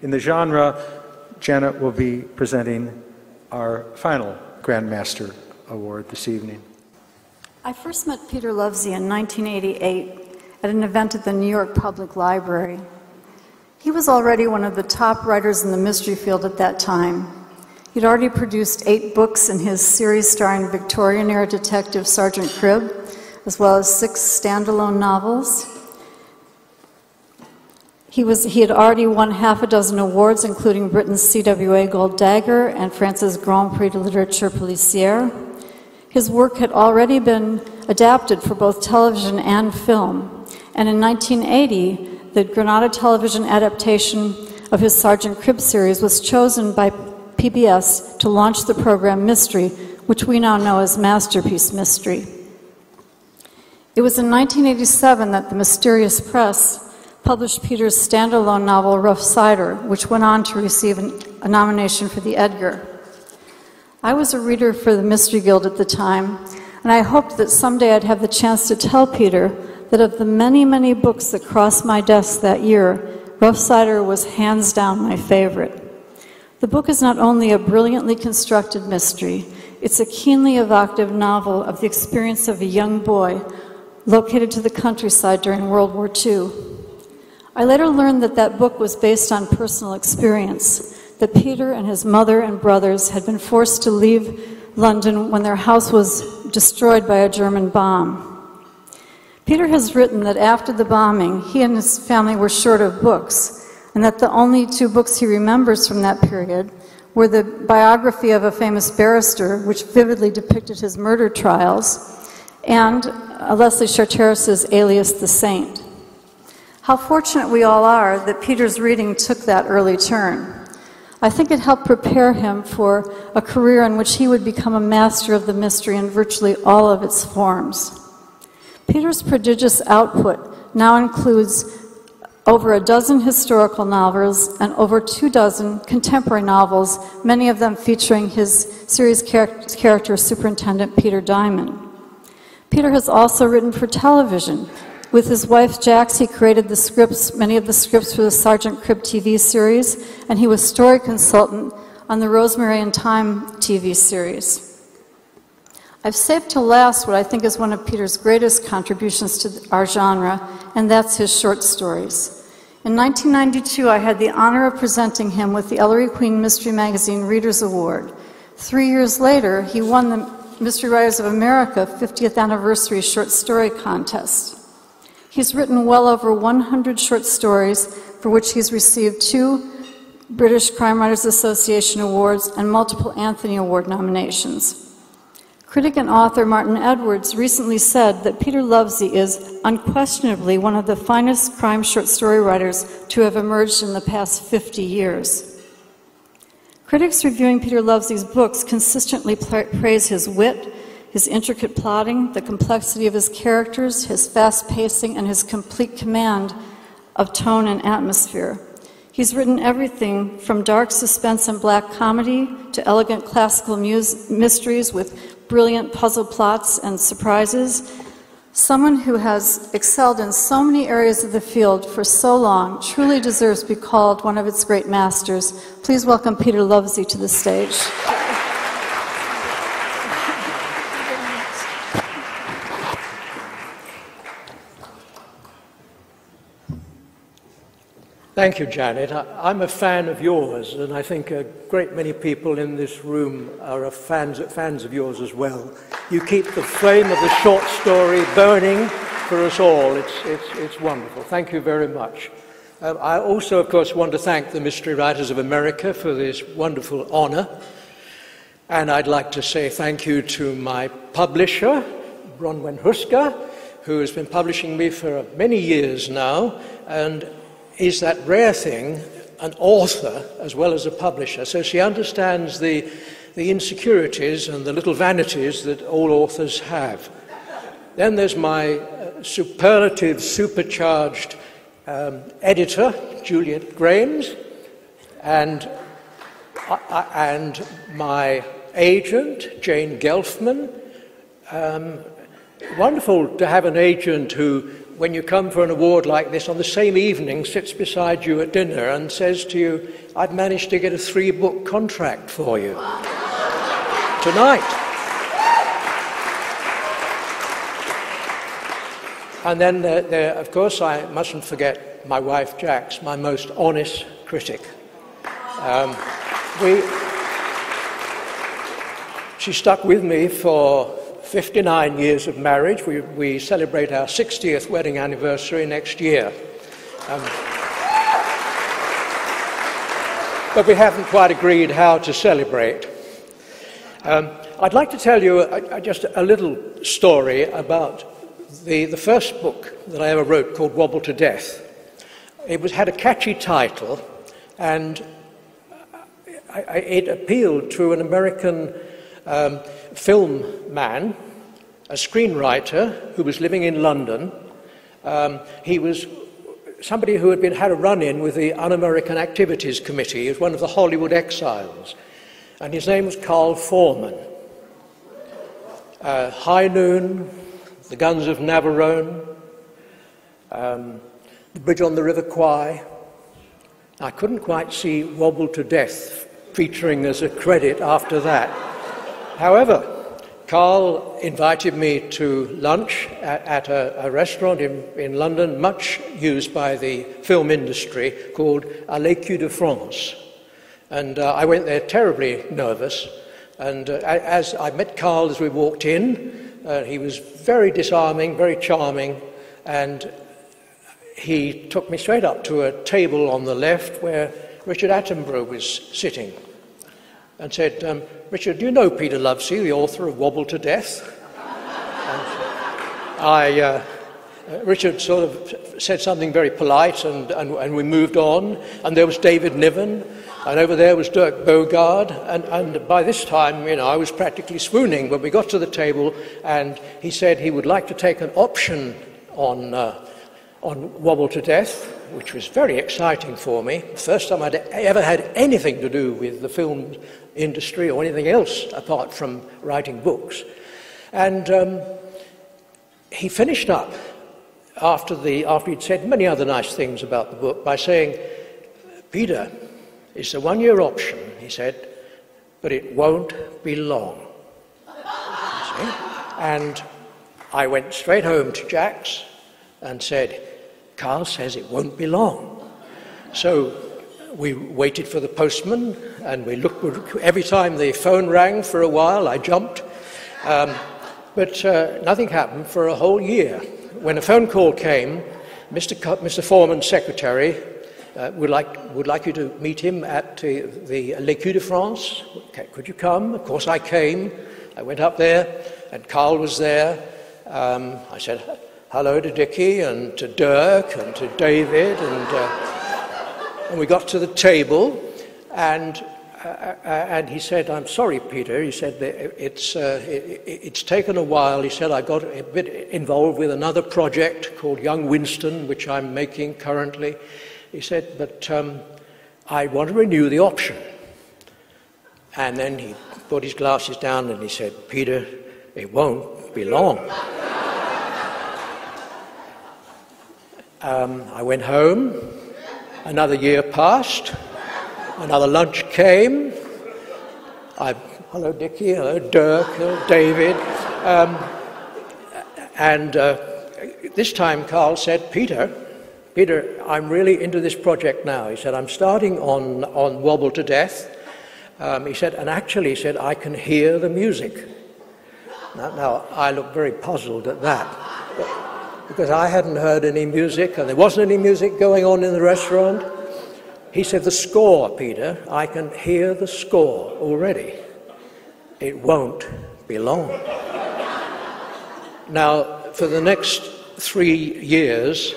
in the genre, Janet will be presenting our final Grandmaster Award this evening. I first met Peter Lovesey in 1988 at an event at the New York Public Library. He was already one of the top writers in the mystery field at that time. He'd already produced 8 books in his series starring Victorian-era detective Sergeant Cribb, as well as 6 standalone novels. He had already won half a dozen awards, including Britain's CWA Gold Dagger and France's Grand Prix de Littérature Policière. His work had already been adapted for both television and film, and in 1980, the Granada television adaptation of his Sergeant Cribb series was chosen by PBS to launch the program Mystery, which we now know as Masterpiece Mystery. It was in 1987 that the Mysterious Press published Peter's standalone novel, Rough Cider, which went on to receive a nomination for the Edgar. I was a reader for the Mystery Guild at the time, and I hoped that someday I'd have the chance to tell Peter that of the many, many books that crossed my desk that year, Rough Cider was hands down my favorite. The book is not only a brilliantly constructed mystery, it's a keenly evocative novel of the experience of a young boy located to the countryside during World War II. I later learned that that book was based on personal experience, that Peter and his mother and brothers had been forced to leave London when their house was destroyed by a German bomb. Peter has written that after the bombing, he and his family were short of books, and that the only 2 books he remembers from that period were the biography of a famous barrister, which vividly depicted his murder trials, and Leslie Charteris's Alias the Saint. How fortunate we all are that Peter's reading took that early turn. I think it helped prepare him for a career in which he would become a master of the mystery in virtually all of its forms. Peter's prodigious output now includes over a dozen historical novels and over 24 contemporary novels, many of them featuring his series character, Superintendent Peter Diamond. Peter has also written for television. With his wife Jax, he created the scripts, many of the scripts for the Sergeant Cribb TV series, and he was story consultant on the Rosemary and Thyme TV series. I've saved to last what I think is one of Peter's greatest contributions to our genre, and that's his short stories. In 1992, I had the honor of presenting him with the Ellery Queen Mystery Magazine Readers Award. 3 years later, he won the Mystery Writers of America 50th Anniversary Short Story Contest. He's written well over 100 short stories, for which he's received 2 British Crime Writers Association awards and multiple Anthony Award nominations. Critic and author Martin Edwards recently said that Peter Lovesey is unquestionably one of the finest crime short story writers to have emerged in the past 50 years. Critics reviewing Peter Lovesey's books consistently praise his wit, his intricate plotting, the complexity of his characters, his fast pacing, and his complete command of tone and atmosphere. He's written everything from dark suspense and black comedy to elegant classical mysteries with brilliant puzzle plots and surprises. Someone who has excelled in so many areas of the field for so long truly deserves to be called one of its great masters. Please welcome Peter Lovesey to the stage. Thank you, Janet. I'm a fan of yours, and I think a great many people in this room are fans of yours as well. You keep the flame of the short story burning for us all. It's wonderful. Thank you very much. I also, of course, want to thank the Mystery Writers of America for this wonderful honor. And I'd like to say thank you to my publisher, Bronwen Huska, who has been publishing me for many years now, and is that rare thing, an author as well as a publisher. So she understands the insecurities and the little vanities that all authors have. Then there's my superlative, supercharged editor, Juliet Grames, and my agent, Jane Gelfman. Wonderful to have an agent who when you come for an award like this, on the same evening sits beside you at dinner and says to you, "I've managed to get a 3-book contract for you tonight." And then, of course, I mustn't forget my wife, Jax, my most honest critic. She stuck with me for 59 years of marriage. We celebrate our 60th wedding anniversary next year. But we haven't quite agreed how to celebrate. I'd like to tell you just a little story about the first book that I ever wrote, called Wobble to Death. It had a catchy title, and it appealed to an American film man, a screenwriter who was living in London. He was somebody who had a run-in with the Un-American Activities Committee. He was one of the Hollywood exiles, and his name was Carl Foreman. High Noon, The Guns of Navarone, The Bridge on the River Kwai. I couldn't quite see Wobble to Death featuring as a credit after that. However, Carl invited me to lunch at a restaurant in London, much used by the film industry, called À l'Écu de France. And I went there terribly nervous. And as I met Carl as we walked in, he was very disarming, very charming, and he took me straight up to a table on the left where Richard Attenborough was sitting, and said, "Richard, do you know Peter Lovesey, the author of Wobble to Death?" Richard sort of said something very polite, and we moved on, and there was David Niven, and over there was Dirk Bogarde, and by this time, I was practically swooning when we got to the table, and he said he would like to take an option on Wobble to Death, which was very exciting for me. The first time I'd ever had anything to do with the film industry or anything else apart from writing books. And he finished up after he'd said many other nice things about the book by saying, "Peter, it's a 1-year option," he said, "but it won't be long." And I went straight home to Jax and said, "Carl says it won't be long." So we waited for the postman, and we looked. Every time the phone rang for a while, I jumped. But nothing happened for a whole year. When a phone call came, Mr. Foreman's secretary would like you to meet him at the l'Écu de France. Okay, could you come? Of course I came. I went up there, and Carl was there. I said hello to Dickie and to Dirk and to David, and we got to the table, and he said, "I'm sorry, Peter." He said, it's taken a while. He said, "I got a bit involved with another project called Young Winston, which I'm making currently." He said, "But I want to renew the option." And then he put his glasses down and he said, "Peter, it won't be long." I went home. Another year passed. Another lunch came. Hello, Dickie. Hello, Dirk. Hello, David. And this time Carl said, Peter, I'm really into this project now." He said, "I'm starting on Wobble to Death." He said, "and actually," he said, "I can hear the music." Now I looked very puzzled at that, because I hadn't heard any music, and there wasn't any music going on in the restaurant. He said, "The score, Peter, I can hear the score already. It won't be long." Now, for the next 3 years,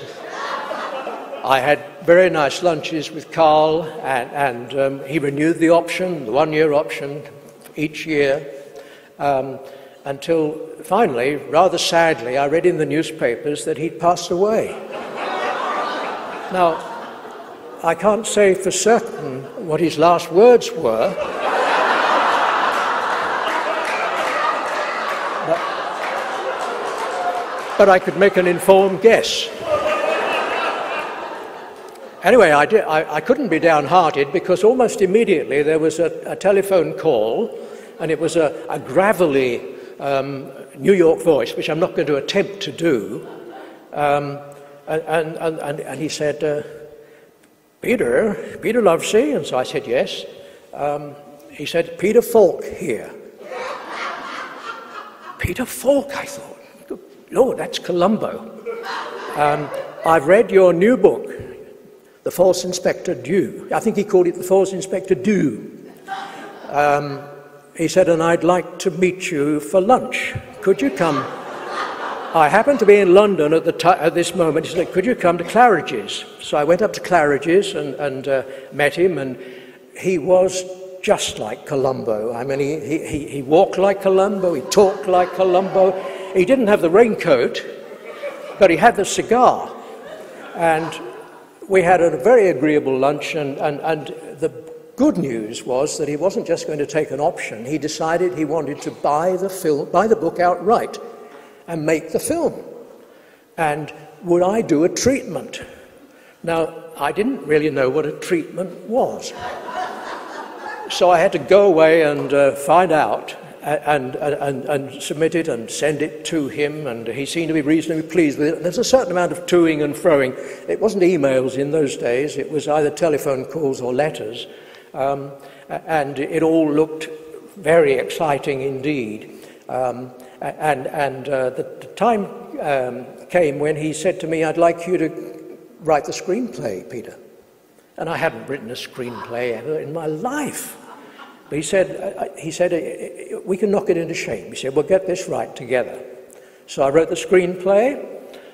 I had very nice lunches with Carl, and he renewed the option, the 1-year option, each year, until finally, rather sadly, I read in the newspapers that he'd passed away. Now, I can't say for certain what his last words were, but I could make an informed guess. Anyway, I couldn't be downhearted because almost immediately there was a telephone call, and it was a gravelly New York voice, which I'm not going to attempt to do. And he said, Peter Lovesey? And so I said, yes. He said, Peter Falk here. Peter Falk, I thought. Good Lord, that's Columbo. I've read your new book, The False Inspector Dew. I think he called it The False Inspector Dew. He said, and I'd like to meet you for lunch. Could you come? I happened to be in London at this moment. He said, could you come to Claridge's? So I went up to Claridge's and met him, and he was just like Columbo. I mean, he walked like Columbo, he talked like Columbo. He didn't have the raincoat, but he had the cigar. And we had a very agreeable lunch, and the good news was that he wasn't just going to take an option. He decided he wanted to buy the book outright and make the film. And would I do a treatment? Now, I didn't really know what a treatment was. So I had to go away and find out and submit it and send it to him, and he seemed to be reasonably pleased with it. There's a certain amount of toing and froing. It wasn't emails in those days. It was either telephone calls or letters. And it all looked very exciting indeed. The time came when he said to me, I'd like you to write the screenplay, Peter. And I hadn't written a screenplay ever in my life. But he said, we can knock it into shape. He said, we'll get this right together. So I wrote the screenplay,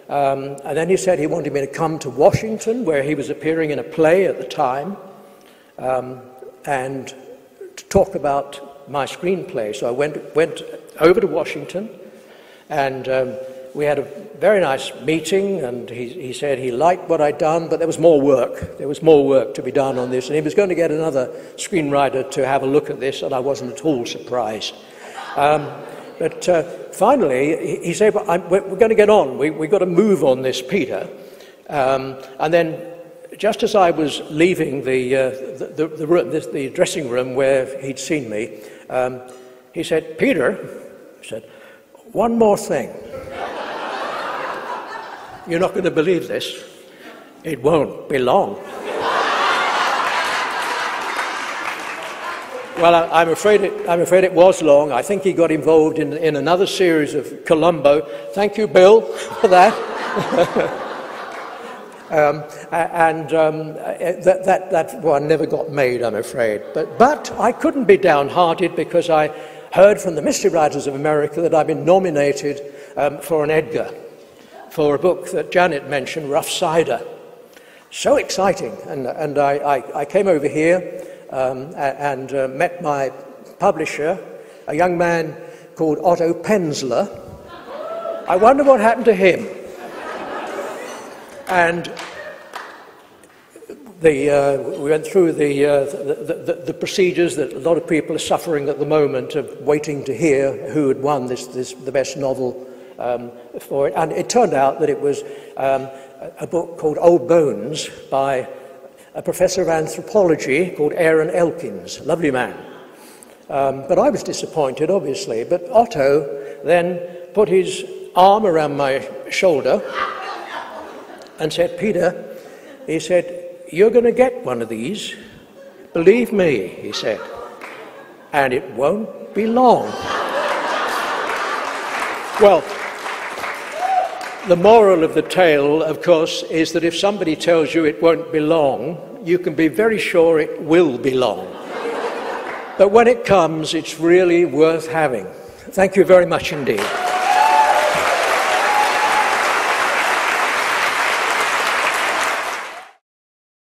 and then he said he wanted me to come to Washington, where he was appearing in a play at the time, and to talk about my screenplay. So I went over to Washington, and we had a very nice meeting, and he said he liked what I'd done, but there was more work. There was more work to be done on this, and he was going to get another screenwriter to have a look at this, and I wasn't at all surprised. But finally, he said, well, we're going to get on. We've got to move on this, Peter. And then, just as I was leaving the dressing room where he'd seen me, he said, Peter, he said, one more thing. You're not going to believe this. It won't be long. Well, I'm afraid it was long. I think he got involved in another series of Columbo. Thank you, Bill, for that. That one never got made, I'm afraid. But I couldn't be downhearted because I heard from the Mystery Writers of America that I've been nominated for an Edgar, for a book that Janet mentioned, Rough Cider. So exciting. And I came over here and met my publisher, a young man called Otto Penzler. I wonder what happened to him. And we went through the procedures that a lot of people are suffering at the moment of waiting to hear who had won the best novel for it. And it turned out that it was a book called Old Bones by a professor of anthropology called Aaron Elkins, lovely man. But I was disappointed, obviously. But Otto then put his arm around my shoulder and said, Peter, he said, you're going to get one of these. Believe me, he said. And it won't be long. Well, the moral of the tale, of course, is that if somebody tells you it won't be long, you can be very sure it will be long. But when it comes, it's really worth having. Thank you very much indeed.